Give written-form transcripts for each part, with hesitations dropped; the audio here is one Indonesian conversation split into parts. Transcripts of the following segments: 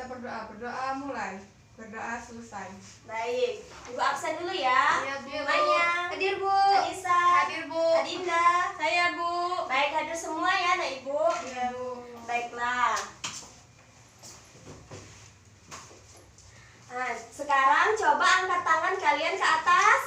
kita berdoa. Berdoa mulai. Berdoa selesai. Baik, Ibu absen dulu ya. Iya, Bu. Maya. Hadir, Bu. Anissa. Hadir, Bu. Adinda. Saya, Bu. Baik, hadir semua ya, Nak Ibu. Iya, Bu. Baiklah. Nah, sekarang coba angkat tangan kalian ke atas,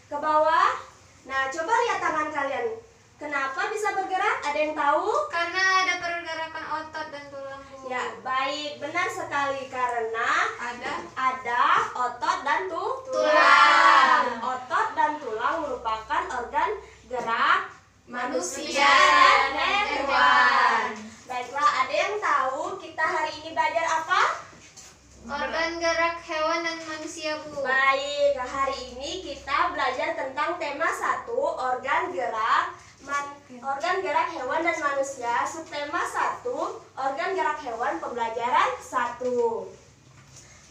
ke bawah. Nah, coba lihat tangan kalian. Kenapa bisa bergerak? Ada yang tahu? Karena ada pergerakan otot dan tulang, Bu. Ya, baik, benar sekali karena ada otot dan Tulang. Otot dan tulang merupakan organ gerak Manusia dan hewan. Baiklah, ada yang tahu kita hari ini belajar apa? Organ gerak hewan dan manusia, Bu. Baik, hari ini kita belajar tentang tema 1, organ gerak hewan dan manusia. Subtema 1, organ gerak hewan, pembelajaran 1.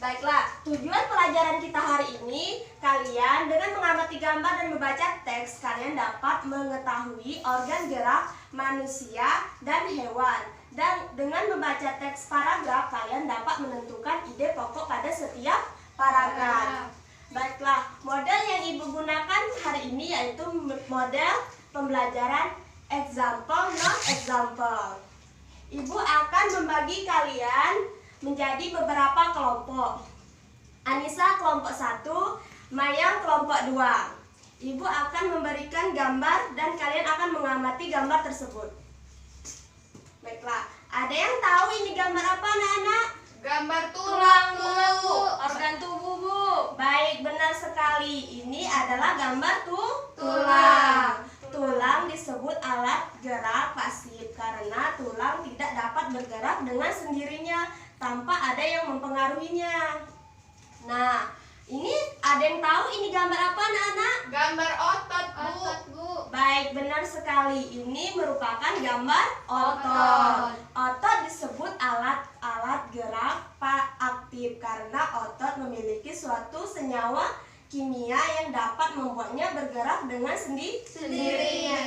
Baiklah, tujuan pelajaran kita hari ini, kalian dengan mengamati gambar dan membaca teks, kalian dapat mengetahui organ gerak manusia dan hewan. Dan dengan membaca teks paragraf, kalian dapat menentukan ide pokok pada setiap paragraf. Baiklah, model yang Ibu gunakan hari ini yaitu model pembelajaran example, non-example. Ibu akan membagi kalian menjadi beberapa kelompok. Anissa kelompok 1, Maya kelompok 2. Ibu akan memberikan gambar dan kalian akan mengamati gambar tersebut. Baiklah, ada yang tahu ini gambar apa, anak-anak? Gambar tulang, Bu. Organ tubuh, Bu. Baik, benar sekali. Ini adalah gambar Tulang. Tulang disebut alat gerak pasif karena tulang tidak dapat bergerak dengan sendirinya tanpa ada yang mempengaruhinya. Nah, ini ada yang tahu ini gambar apa, anak-anak? Gambar otot, Bu. Baik, benar sekali. Ini merupakan gambar otot. Otot disebut alat gerak aktif karena otot memiliki suatu senyawa kimia yang dapat membuatnya bergerak dengan sendiri.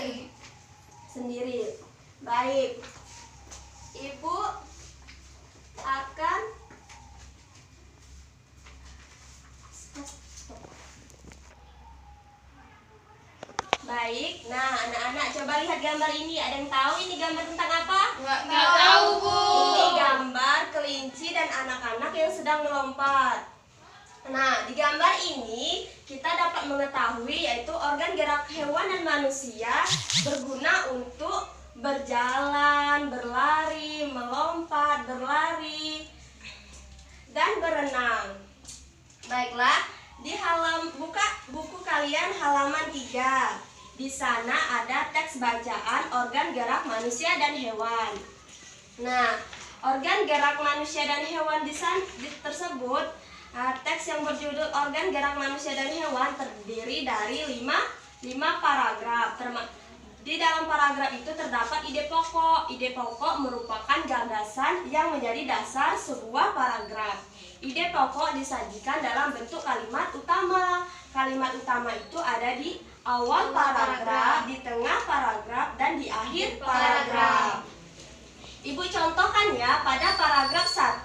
Baik. Ibu akan Baik, nah anak-anak coba lihat gambar ini. Ada yang tahu ini gambar tentang apa? Nggak tahu, Bu. Ini gambar kelinci dan anak-anak yang sedang melompat. Nah, di gambar ini kita dapat mengetahui yaitu organ gerak hewan dan manusia berguna untuk berjalan, berlari, melompat, berlari, dan berenang. Baiklah, buka buku kalian halaman 3. Di sana ada teks bacaan organ gerak manusia dan hewan. Nah, organ gerak manusia dan hewan tersebut, teks yang berjudul organ gerak manusia dan hewan terdiri dari 5 paragraf. Di dalam paragraf itu terdapat ide pokok. Ide pokok merupakan gagasan yang menjadi dasar sebuah paragraf. Ide pokok disajikan dalam bentuk kalimat utama. Kalimat utama itu ada di awal paragraf, di tengah paragraf, dan di akhir paragraf. Ibu contohkan ya pada paragraf 1.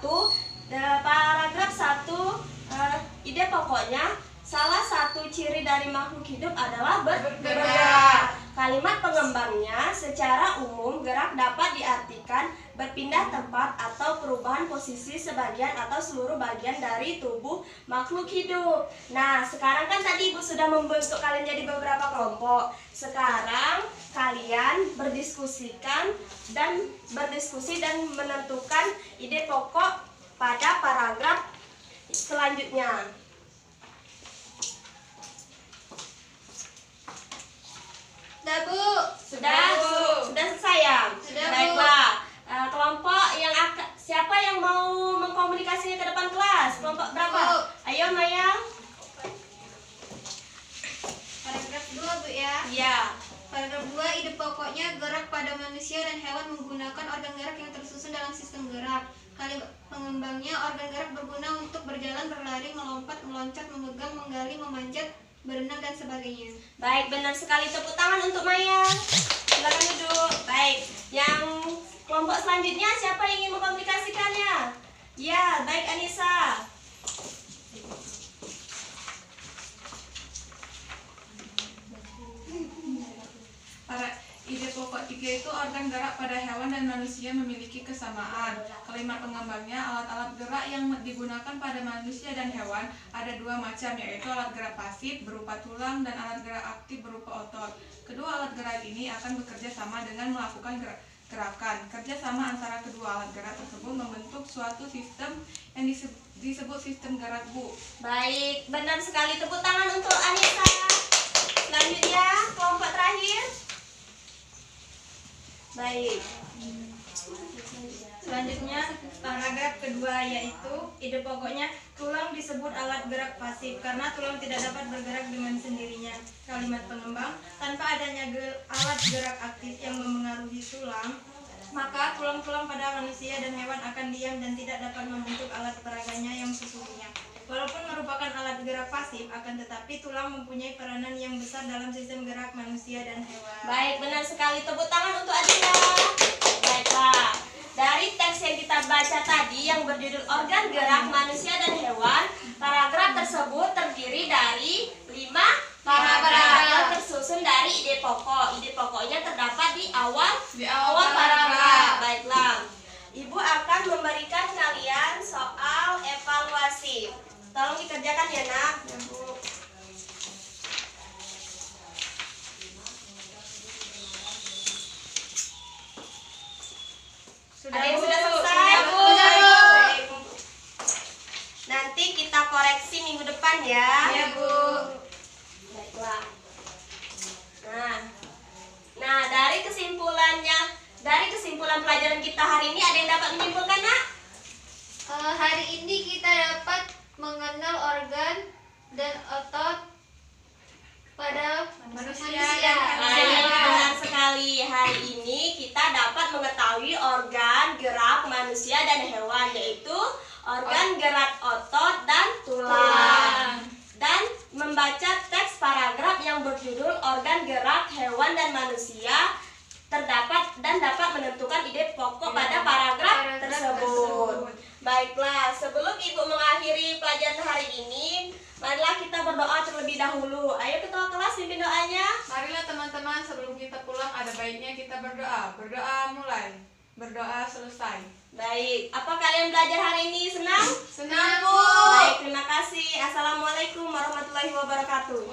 Ide pokoknya, salah satu ciri dari makhluk hidup adalah bergerak. Kalimat pengembangnya, secara umum gerak dapat diartikan berpindah tempat atau perubahan posisi sebagian atau seluruh bagian dari tubuh makhluk hidup. Nah, sekarang kan tadi Ibu sudah membentuk kalian jadi beberapa kelompok. Sekarang kalian berdiskusi dan menentukan ide pokok pada paragraf selanjutnya. Sudah, Bu. Sudah selesai ya? Sudah, Bu. Baiklah. Kelompok yang siapa yang mau mengkomunikasinya ke depan kelas? Kelompok berapa? Bu. Ayo Maya. Paragraf 2, Bu ya. Iya. Paragraf 2, ide pokoknya gerak pada manusia dan hewan menggunakan organ gerak yang tersusun dalam sistem gerak. Kalimat pengembangnya, organ gerak berguna untuk berjalan, berlari, melompat, meloncat, memegang, menggali, memanjat, berenang, dan sebagainya. Baik, benar sekali. Tepuk tangan untuk Maya. Silakan duduk. Baik, yang kelompok selanjutnya siapa yang ingin mengkomunikasikannya? Anissa. Ide pokok 3 itu organ gerak pada hewan dan manusia memiliki kesamaan. Kalimat pengembangnya, alat-alat gerak yang digunakan pada manusia dan hewan ada 2 macam, yaitu alat gerak pasif berupa tulang dan alat gerak aktif berupa otot. Kedua alat gerak ini akan bekerja sama dengan melakukan gerakan. Kerjasama antara kedua alat gerak tersebut membentuk suatu sistem yang disebut sistem gerak, Bu. Baik, benar sekali. Tepuk tangan untuk Anissa. Selanjutnya, kelompok terakhir. Baik. Selanjutnya, paragraf kedua yaitu ide pokoknya tulang disebut alat gerak pasif karena tulang tidak dapat bergerak dengan sendirinya. Kalimat pengembang, tanpa adanya alat gerak aktif yang memengaruhi tulang, maka tulang-tulang pada manusia dan hewan akan diam dan tidak dapat membentuk alat peraganya yang sesungguhnya. Walaupun merupakan alat gerak pasif, akan tetapi tulang mempunyai peranan yang besar dalam sistem gerak manusia dan hewan. Baik, benar sekali. Tepuk tangan untuk Adila. Baiklah. Dari teks yang kita baca tadi yang berjudul organ gerak manusia dan hewan, paragraf tersebut terdiri dari 5 paragraf yang tersusun dari ide pokok. Ide pokoknya terdapat di awal paragraf. Baiklah. Ibu akan memberikan kalian soal evaluasi. Tolong dikerjakan ya, Nak. Ya, Bu. Ada yang Bu. sudah selesai, Bu? Sudah, Bu. Baik. Nanti kita koreksi minggu depan ya. Ya, Bu. Baiklah. Nah, dari kesimpulan pelajaran kita hari ini ada yang dapat menyimpulkan, Nak? Hari ini kita dapat mengenal organ dan otot pada manusia dan Baik, hewan. benar sekali. Hari ini kita dapat mengetahui organ gerak manusia dan hewan, yaitu organ gerak otot dan tulang. Dan membaca teks paragraf yang berjudul organ gerak hewan dan manusia terdapat dan dapat menentukan ide pokok pada paragraf tersebut. Baiklah, sebelum Ibu mengakhiri pelajaran hari ini, marilah kita berdoa terlebih dahulu. Ayo ketua kelas pimpin doanya. Marilah teman-teman, sebelum kita pulang ada baiknya kita berdoa. Berdoa mulai, berdoa selesai. Baik, apa kalian belajar hari ini? Senang? Senang, Bu. Baik, terima kasih. Assalamualaikum warahmatullahi wabarakatuh.